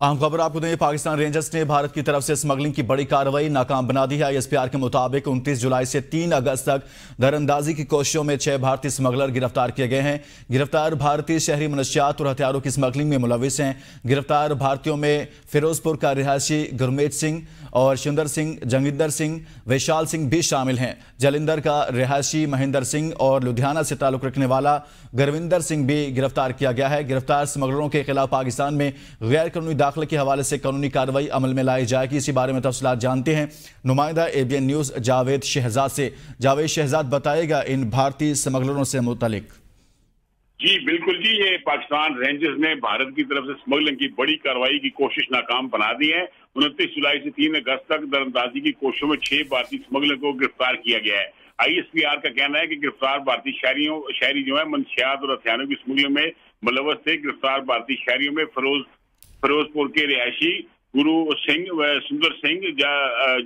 अहम खबर आपको दें, पाकिस्तान रेंजर्स ने भारत की तरफ से स्मगलिंग की बड़ी कार्रवाई नाकाम बना दी है। ISPR के मुताबिक 29 जुलाई से 3 अगस्त तक दरअंदाजी की कोशिशों में 6 भारतीय स्मगलर गिरफ्तार किए गए हैं। गिरफ्तार भारतीय शहरी मनशियात और हथियारों की स्मगलिंग में मुलविस हैं। गिरफ्तार भारतीयों में फिरोजपुर का रिहायशी गुरमीत सिंह और शिंदर सिंह, जंगिंदर सिंह, विशाल सिंह भी शामिल हैं। जलिंदर का रिहायशी महेंद्र सिंह और लुधियाना से ताल्लुक रखने वाला गुरविंदर सिंह भी गिरफ्तार किया गया है। गिरफ्तार स्मगलरों के खिलाफ पाकिस्तान में गैर कानूनी दाखिले के हवाले से कानूनी कार्रवाई अमल में लाई जाएगी। इसी बारे में तफसीलात जानते हैं नुमाइंदा ABN न्यूज जावेद शहजाद से। जावेद शहजाद, बताएगा इन भारतीय स्मगलरों से मुतालिक। जी बिल्कुल जी, ये पाकिस्तान रेंजर्स ने भारत की तरफ से स्मगलिंग की बड़ी कार्रवाई की कोशिश नाकाम बना दी है। 29 जुलाई से 3 अगस्त तक दरअंदाजी की कोशिशों में 6 भारतीय स्मगलर को गिरफ्तार किया गया है। ISPR का कहना है कि गिरफ्तार भारतीय शहरी जो है मनशियात और हथियारों की स्मगलिंग में मुलव्वस थे। गिरफ्तार भारतीय शहरियों में फिरोजपुर के रिहायशी गुरु सिंह, सुंदर सिंह,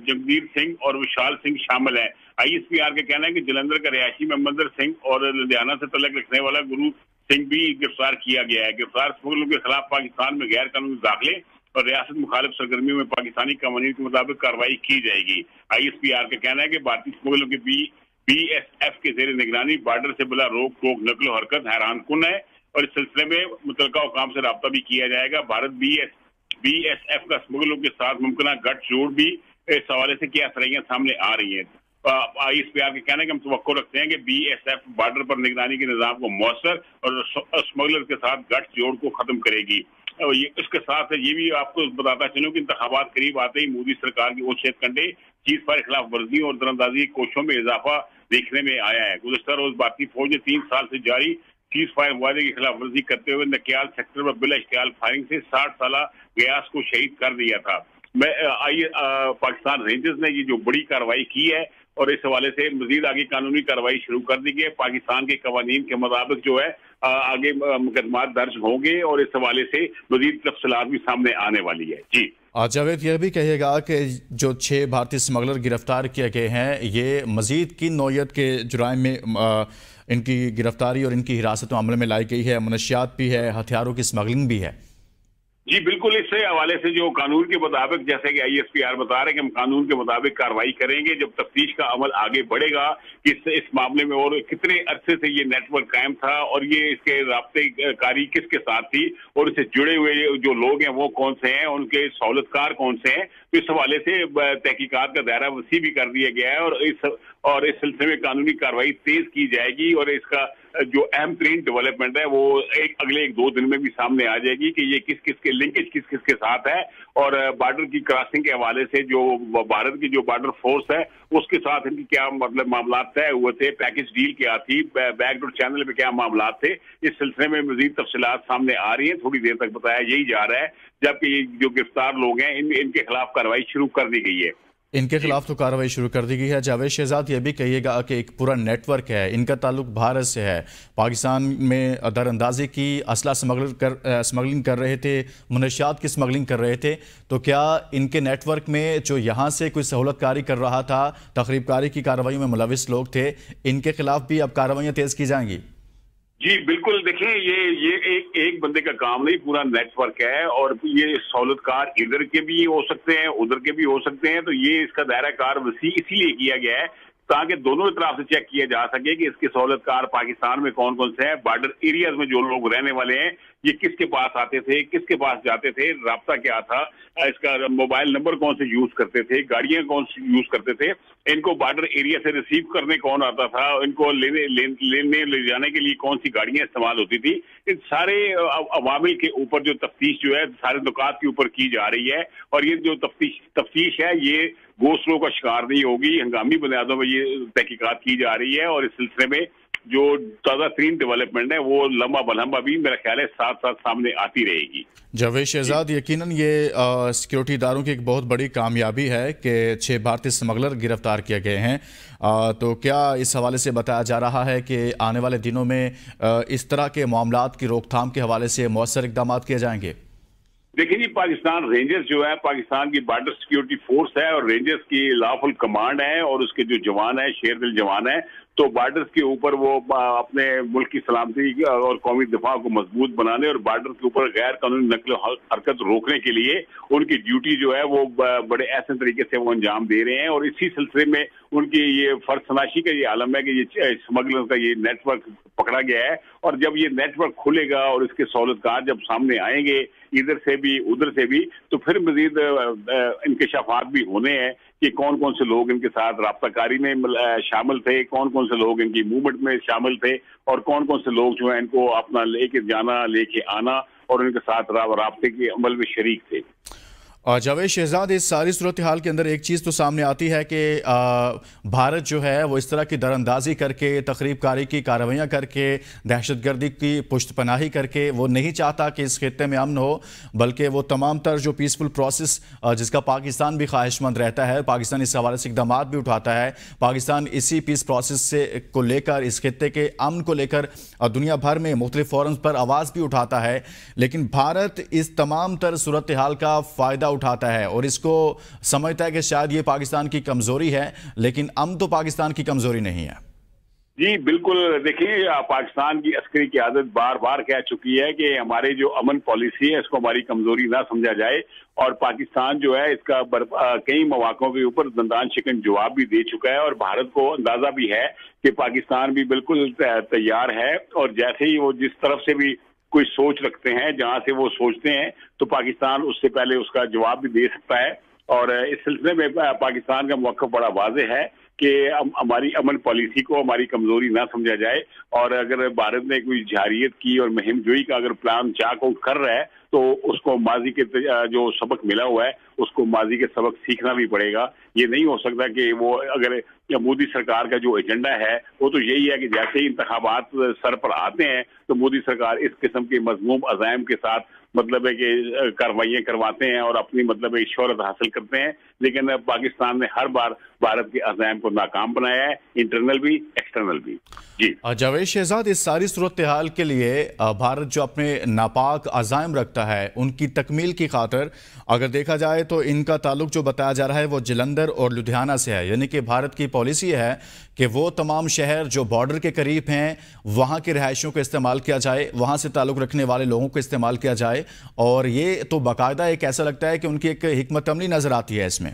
जगदीर सिंह और विशाल सिंह शामिल हैं। ISPR का कहना है कि जलंधर का रिहायशी महेंद्र सिंह और लुधियाना से तल्लुक रखने वाला गुरु सिंह भी गिरफ्तार किया गया है। गिरफ्तार स्मगलरों के खिलाफ पाकिस्तान में गैर कानूनी दाखिले और रियासत मुखालिफ सरगर्मियों में पाकिस्तानी कानून के मुताबिक कार्रवाई की जाएगी। ISPR का कहना है कि भारतीय स्मगलरों के BSF के जेर निगरानी बॉर्डर से बिला रोक टोक नकलो हरकत हैरान कुन है और इस सिलसिले में मुतलका हुकाम से राब्ता भी किया जाएगा। भारत BSF का स्मगलरों के साथ मुमकिन गठजोड़ भी इस हवाले से क्या सरैयां सामने आ रही हैं। ISPR का कहना है कि हम तवक्को रखते हैं कि BSF बॉर्डर पर निगरानी के निजाम को मौसर और स्मगलर के साथ गठजोड़ को खत्म करेगी। इसके साथ ये भी आपको बताता चलूं कि इंतखाबात करीब आते ही मोदी सरकार की ओछेत कंडे चीज फायर खिलाफ वर्जी और दरअंदाजी की कोशिशों में इजाफा देखने में आया है। गुज़श्ता रोज भारतीय फौज ने 3 साल से जारी चीज फायर मुआहदे की खिलाफ वर्जी करते हुए नकियाल सेक्टर पर बिला इश्तियाल फायरिंग से 60 साल गयास को शहीद कर दिया था। पाकिस्तान रेंजर्स ने ये जो बड़ी कार्रवाई की है और इस हवाले से मजीद आगे कानूनी कार्रवाई शुरू कर दी गई है। पाकिस्तान के कवानीन के मुताबिक जो है आगे मुकदमा दर्ज होंगे और इस हवाले से मजीद तफसीलात भी सामने आने वाली है। जी जावेद, यह भी कहिएगा कि जो 6 भारतीय स्मगलर गिरफ्तार किए गए हैं, ये मजीद किन नौयत के जुराइम में इनकी गिरफ्तारी और इनकी हिरासत में अमल में लाई गई है? मनशियात भी है, हथियारों की स्मगलिंग भी है। जी बिल्कुल, इससे हवाले से जो कानून के मुताबिक, जैसे कि ISPR बता रहे हैं कि हम कानून के मुताबिक कार्रवाई करेंगे जब तफ्तीश का अमल आगे बढ़ेगा कि इस मामले में और कितने अरसे से ये नेटवर्क कायम था और ये इसके राब्ते कारी किसके साथ थी और इससे जुड़े हुए जो लोग हैं वो कौन से हैं, उनके सहूलतकार कौन से हैं। तो इस हवाले से तहकीकात का दायरा वसी भी कर दिया गया है और इस सिलसिले में कानूनी कार्रवाई तेज की जाएगी और इसका जो अहम तरीन डेवलपमेंट है वो अगले 1-2 दिन में भी सामने आ जाएगी कि ये किस किस के लिंकेज किस किस के साथ है और बॉर्डर की क्रॉसिंग के हवाले से जो भारत की जो बॉर्डर फोर्स है उसके साथ इनकी क्या मतलब मामला तय हुए थे, पैकेज डील क्या थी, बैकडोर चैनल पे क्या मामला थे। इस सिलसिले में मजीद तफसीलात सामने आ रही हैं। थोड़ी देर तक बताया यही जा रहा है, जबकि ये जो गिरफ्तार लोग हैं इनके खिलाफ कार्रवाई शुरू कर दी गई है। इनके खिलाफ तो कार्रवाई शुरू कर दी गई है। जावेद शहजाद, ये भी कहिएगा कि एक पूरा नेटवर्क है, इनका ताल्लुक भारत से है, पाकिस्तान में दरअंदाजी की असला स्मगलिंग कर रहे थे, मनशियात की स्मगलिंग कर रहे थे, तो क्या इनके नेटवर्क में जो यहाँ से कोई सहूलतकारी कर रहा था, तखरीबकारी की कार्रवाइयों में मुलविस लोग थे, इनके खिलाफ भी अब कार्रवाइयाँ तेज की जाएंगी? जी बिल्कुल, देखिए ये एक बंदे का काम नहीं, पूरा नेटवर्क है और ये सहूलतकार इधर के भी हो सकते हैं उधर के भी हो सकते हैं। तो ये इसका दायरा कार वसी इसीलिए किया गया है ताकि दोनों तरफ से चेक किया जा सके कि इसके सहूलतकार पाकिस्तान में कौन कौन से हैं, बॉर्डर एरियाज में जो लोग रहने वाले हैं ये किसके पास आते थे, किसके पास जाते थे, राब्ता क्या था, इसका मोबाइल नंबर कौन से यूज करते थे, गाड़ियां कौन सी यूज करते थे, इनको बॉर्डर एरिया से रिसीव करने कौन आता था, इनको लेने ले जाने के लिए कौन सी गाड़ियां इस्तेमाल होती थी। इन सारे अवामिल के ऊपर जो तफ्तीश जो है सारे नुकात के ऊपर की जा रही है और ये जो तफ्तीश है ये गोस्लो का शिकार नहीं होगी, हंगामी बुनियादों पर ये तहकीकात की जा रही है और इस सिलसिले में जो ताज़ा तरीन डेवलपमेंट है वो लंबा बलंबा भी मेरा ख्याल है साथ साथ सामने आती रहेगी। जावेद शहजाद, यकीनन ये सिक्योरिटी इदारों की एक बहुत बड़ी कामयाबी है कि 6 भारतीय स्मगलर गिरफ्तार किए गए हैं। तो क्या इस हवाले से बताया जा रहा है कि आने वाले दिनों में इस तरह के मामलात की रोकथाम के हवाले से मौसर इकदाम किए जाएंगे? देखिए जी, पाकिस्तान रेंजर्स जो है पाकिस्तान की बॉर्डर सिक्योरिटी फोर्स है और रेंजर्स की लॉफुल कमांड है और उसके जो जवान है शेर दिल जवान है तो बॉर्डर्स के ऊपर वो अपने मुल्क की सलामती और कौमी दिफा को मजबूत बनाने और बॉर्डर के ऊपर गैर कानूनी नकल हरकत रोकने के लिए उनकी ड्यूटी जो है वो बड़े ऐसे तरीके से वो अंजाम दे रहे हैं। और इसी सिलसिले में उनकी ये फर्ज तनाशी का ये आलम है कि ये स्मगलर का ये नेटवर्क पकड़ा गया है। और जब ये नेटवर्क खुलेगा और इसके सहूलतकार जब सामने आएंगे इधर से भी उधर से भी, तो फिर मजीद इंकशाफात भी होने हैं कि कौन कौन से लोग इनके साथ राब्ताकारी में शामिल थे, कौन कौन से लोग इनकी मूवमेंट में शामिल थे और कौन कौन से लोग जो है इनको अपना लेके जाना लेके आना और इनके साथ राब्ते के अमल में शरीक थे। जावेद शहजाद, इस सारी सूरत हाल के अंदर एक चीज़ तो सामने आती है कि भारत जो है वो इस तरह की दरअंदाजी करके, तखरीबकारी की कार्रवाइयाँ करके, दहशतगर्दी की पुष्टपनाही करके वो नहीं चाहता कि इस खित्ते में अमन हो, बल्कि वो तमाम तर जो पीसफुल प्रोसेस जिसका पाकिस्तान भी ख्वाहिशमंद रहता है, पाकिस्तान इस हवाले से इकदाम भी उठाता है। पाकिस्तान इसी पीस प्रोसेस से को लेकर, इस खित्ते के अमन को लेकर दुनिया भर में मुख्तलिफ फोरम्स पर आवाज़ भी उठाता है, लेकिन भारत इस तमाम तर सूरत हाल का फ़ायदा उठाता है और इसको समझता है कि शायद ये पाकिस्तान की कमजोरी है, लेकिन अमन तो पाकिस्तान की कमजोरी नहीं है। जी बिल्कुल, देखिए पाकिस्तान की अस्करी क़यादत बार बार कह चुकी है कि हमारे जो अमन पॉलिसी है इसको हमारी कमजोरी ना समझा जाए। और पाकिस्तान जो है इसका कई मौक़ों के ऊपर दंदान शिकन जवाब भी दे चुका है और भारत को अंदाजा भी है कि पाकिस्तान भी बिल्कुल तैयार है। और जैसे ही वो जिस तरफ से भी कोई सोच रखते हैं, जहां से वो सोचते हैं, तो पाकिस्तान उससे पहले उसका जवाब भी दे सकता है। और इस सिलसिले में पाकिस्तान का मौक़िफ़ बड़ा वाज़ेह है कि हमारी अमन पॉलिसी को हमारी कमजोरी ना समझा जाए। और अगर भारत ने कोई जारियत की और मुहिम जोई का अगर प्लान चाक आउट कर रहा है तो उसको माजी के जो सबक मिला हुआ है उसको माजी के सबक सीखना भी पड़ेगा। ये नहीं हो सकता कि वो अगर मोदी सरकार का जो एजेंडा है वो तो यही है कि जैसे ही इंतखाबात सर पर आते हैं तो मोदी सरकार इस किस्म के मज़मूम अज़ाइम के साथ मतलब है कि कार्रवाइयाँ करवाते हैं और अपनी मतलब एक शोहरत हासिल करते हैं। लेकिन पाकिस्तान ने हर बार भारत के अज़ाइम को नाकाम बनाया है, इंटरनल भी एक्सटर्नल भी। जी जावेद शहजाद, इस सारी सूरत हाल के लिए भारत जो अपने नापाक अज़ाइम रखता है उनकी तकमील की खातिर अगर देखा जाए तो इनका ताल्लुक जो बताया जा रहा है वो जलंधर और लुधियाना से है। यानी कि भारत की पॉलिसी है कि वो तमाम शहर जो बॉर्डर के करीब हैं वहाँ के रहायशियों को इस्तेमाल किया जाए, वहाँ से ताल्लुक रखने वाले लोगों को इस्तेमाल किया जाए। और ये तो बाकायदा एक ऐसा लगता है कि उनकी एक हिकमत अमली नजर आती है इसमें।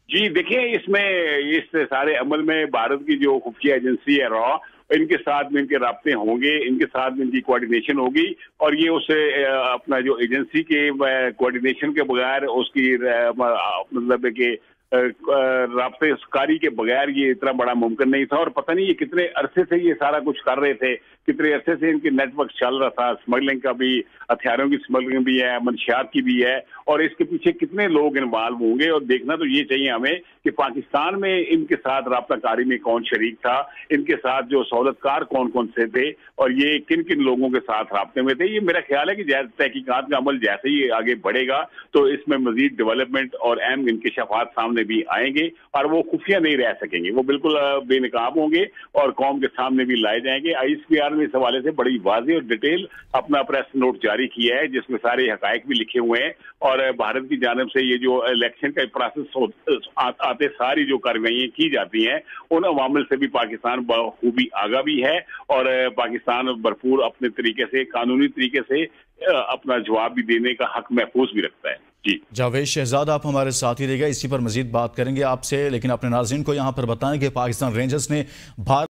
जी देखिए, इसमें इस सारे अमल में भारत की जो खुफिया एजेंसी है रॉ, इनके साथ में इनके राब्ते होंगे, इनके साथ में इनकी कोऑर्डिनेशन होगी। और ये उस अपना जो एजेंसी के कोऑर्डिनेशन के बगैर उसकी मतलब कि राब्तेकारी के बगैर ये इतना बड़ा मुमकिन नहीं था। और पता नहीं ये कितने अरसे से ये सारा कुछ कर रहे थे, कितने अरसे से इनके नेटवर्क चल रहा था। स्मगलिंग का भी, हथियारों की स्मगलिंग भी है, मंशियात की भी है, और इसके पीछे कितने लोग इन्वॉल्व होंगे। और देखना तो ये चाहिए हमें कि पाकिस्तान में इनके साथ राब्ताकारी में कौन शरीक था, इनके साथ जो सहूलतकार कौन कौन से थे और ये किन किन लोगों के साथ राब्ते में थे। ये मेरा ख्याल है कि तहकीकात का अमल जैसे ही आगे बढ़ेगा तो इसमें मजीद डेवलपमेंट और अहम इंकशाफात सामने भी आएंगे और वो खुफिया नहीं रह सकेंगे, वो बिल्कुल बेनकाब होंगे और कौम के सामने भी लाए जाएंगे। ISPR ने इस हवाले से बड़ी वाज़ेह और डिटेल अपना प्रेस नोट जारी किया है जिसमें सारे हकायक भी लिखे हुए हैं। और भारत की जानिब से ये जो इलेक्शन का प्रोसेस आते सारी जो कार्रवाइयाँ की जाती हैं उन अवामिल से भी पाकिस्तान बखूबी आगा भी है और पाकिस्तान भरपूर अपने तरीके से, कानूनी तरीके से अपना जवाब भी देने का हक महफूज भी रखता है। जी जावेद शहजाद, आप हमारे साथ ही रहिएगा, इसी पर मजीद बात करेंगे आपसे, लेकिन अपने नाज़रीन को यहाँ पर बताएं कि पाकिस्तान रेंजर्स ने भारत